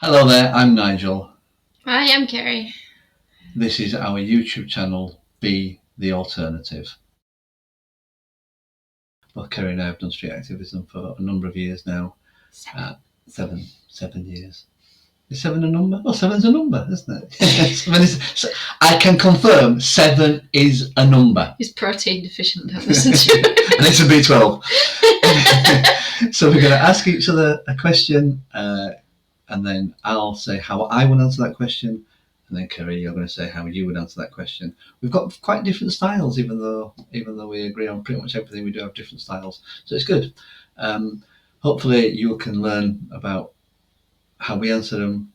Hello there, I'm Nigel. Hi, I'm Kerry. This is our YouTube channel, Be the Alternative. Both Kerry and I have done street activism for a number of years now. Seven years. Is seven a number? Oh, seven's a number, isn't it? I can confirm 7 is a number. He's protein deficient, don't listen to him. And it's a B12. So we're going to ask each other a question, and then I'll say how I would answer that question, and then Kerry, you're going to say how you would answer that question. We've got quite different styles, even though we agree on pretty much everything. We do have different styles, so it's good. Hopefully, you can learn about how we answer them.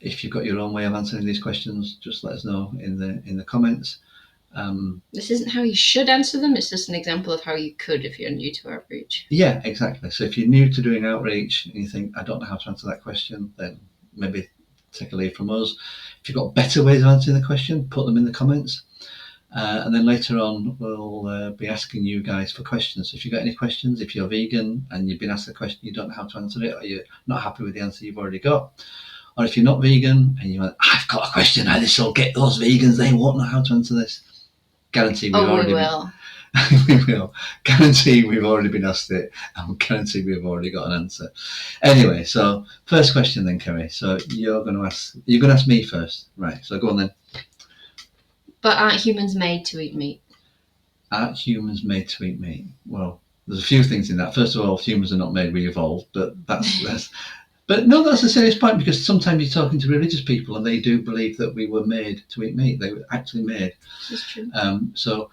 If you've got your own way of answering these questions, just let us know in the comments. This isn't how you should answer them, it's just an example of how you could if you're new to outreach. Yeah, exactly. So if you're new to doing outreach and you think, I don't know how to answer that question, then maybe take a lead from us. If you've got better ways of answering the question, put them in the comments. And then later on, we'll be asking you guys for questions. So if you've got any questions, if you're vegan and you've been asked a question, you don't know how to answer it, or you're not happy with the answer you've already got, or if you're not vegan and you're like, I've got a question, how this will get those vegans, they won't know how to answer this. Guarantee we will. We will. Guarantee we've already been asked it, and guarantee we've already got an answer. Anyway, so first question then, Kerry. So you're going to ask me first, right? So go on then. But aren't humans made to eat meat? Aren't humans made to eat meat? Well, there's a few things in that. First of all, humans are not made, we evolved, but that's. But no, that's a serious point, because sometimes you're talking to religious people and they do believe that we were made to eat meat. They were actually made. That's true. So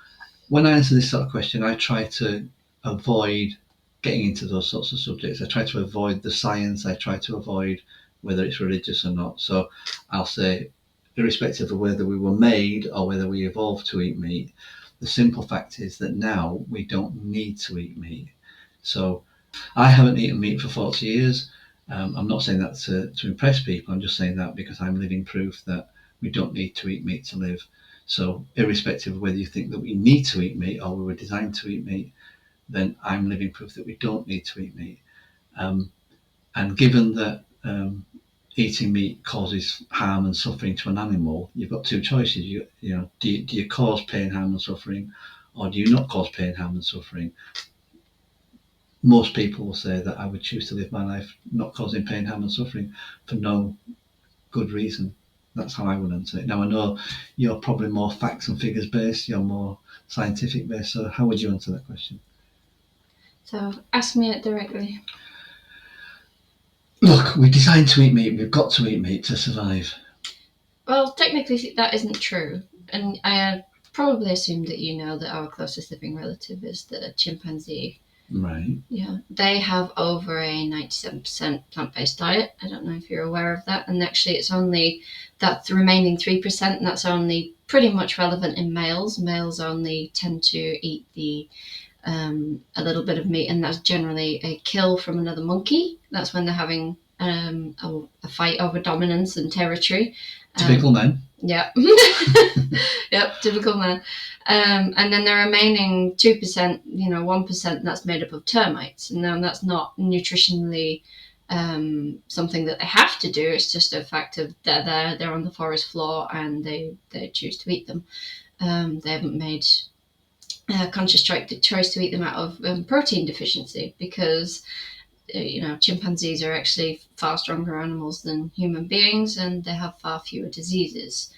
when I answer this sort of question, I try to avoid getting into those sorts of subjects. I try to avoid the science. I try to avoid whether it's religious or not. So I'll say, irrespective of whether we were made or whether we evolved to eat meat, the simple fact is that now we don't need to eat meat. So I haven't eaten meat for 40 years. I'm not saying that to impress people. I'm just saying that because I'm living proof that we don't need to eat meat to live. So irrespective of whether you think that we need to eat meat or we were designed to eat meat, then I'm living proof that we don't need to eat meat. And given that eating meat causes harm and suffering to an animal, you've got two choices. Do you cause pain, harm and suffering, or do you not cause pain, harm and suffering? Most people will say that I would choose to live my life not causing pain, harm and suffering for no good reason. That's how I would answer it. Now, I know you're probably more facts and figures based, you're more scientific based, so how would you answer that question? So ask me it directly. Look, we're designed to eat meat. We've got to eat meat to survive. Well, technically that isn't true. And I probably assume that you know that our closest living relative is the chimpanzee. Right. Yeah, they have over a 97% plant-based diet. I don't know if you're aware of that. And actually, it's only that the remaining 3%, and that's only pretty much relevant in males. Males only tend to eat a little bit of meat, and that's generally a kill from another monkey. That's when they're having a fight over dominance and territory. Typical men. Yeah. Yep, typical man. And then the remaining 2%, 1%, that's made up of termites. And now that's not nutritionally something that they have to do. It's just a fact of they're on the forest floor and they choose to eat them. They haven't made a conscious choice to eat them out of protein deficiency, because chimpanzees are actually far stronger animals than human beings, and they have far fewer diseases.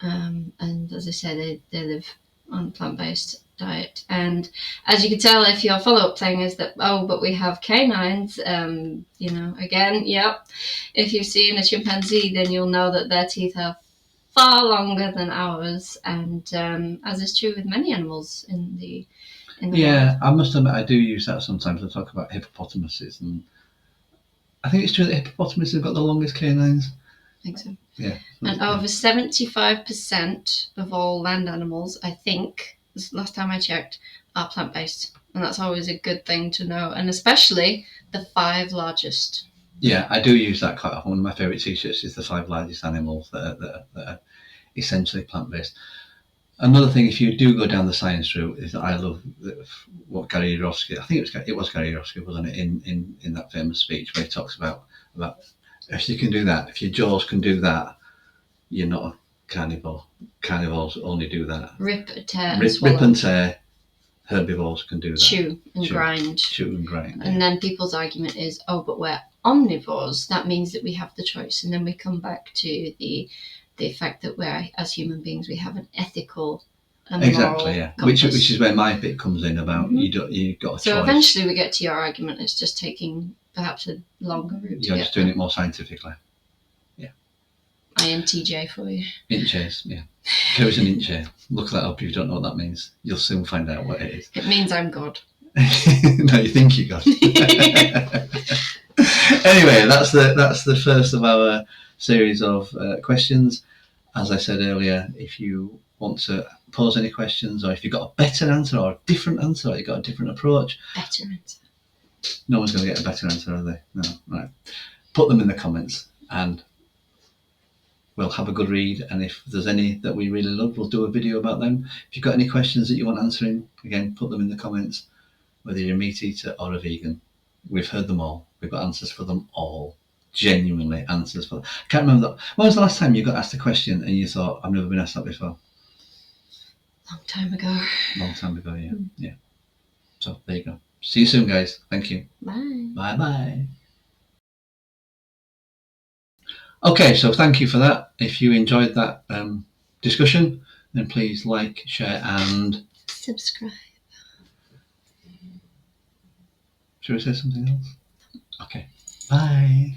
And as I said, they live on a plant-based diet. And as you can tell, if your follow-up thing is that, but we have canines, again, yep. If you've seen a chimpanzee, then you'll know that their teeth are far longer than ours, and as is true with many animals in the world. I must admit, I do use that sometimes. I talk about hippopotamuses, and I think it's true that hippopotamuses have got the longest canines. I think so. Yeah. And over 75% of all land animals, I think, this last time I checked, are plant-based. And that's always a good thing to know. And especially the 5 largest. Yeah, I do use that quite often. One of my favourite t-shirts is the 5 largest animals that are essentially plant-based. Another thing, if you do go down the science route, is that I love what Gary Yourofsky, I think it was Gary Yourofsky, wasn't it, in that famous speech where he talks about If you can do that, if your jaws can do that, you're not a carnivore. Carnivores only do that. Rip, tear, and Rip swallow. and tear. Herbivores can do that. Chew and grind. Chew and grind. And then people's argument is, oh, but we're omnivores. That means that we have the choice. And then we come back to the fact that we're, as human beings, we have an ethical and Exactly, moral yeah. compass. Which is where my bit comes in about you've got a So choice. eventually we get to your argument. It's just taking perhaps a longer route. You're just doing it more scientifically. INTJ for you. Inches, yeah. There is an inch here. Look that up if you don't know what that means. You'll soon find out what it is. It means I'm God. No, you think you're God. Anyway, that's the first of our series of questions. As I said earlier, if you want to pose any questions, or if you've got a better answer or a different answer, or you've got a different approach, Better answer. no one's going to get a better answer, are they? No, right. Put them in the comments and we'll have a good read, and if there's any that we really love, we'll do a video about them. If you've got any questions that you want answering, again, put them in the comments, whether you're a meat eater or a vegan. We've heard them all. We've got answers for them all. Genuinely answers for them. I can't remember that. When was the last time you got asked a question and you thought, I've never been asked that before? Long time ago. Long time ago, yeah. Yeah. So there you go. See you soon, guys. Thank you. Bye. Bye-bye. Okay, so thank you for that. If you enjoyed that discussion, then please like, share, and subscribe. Should we say something else? Okay. Bye.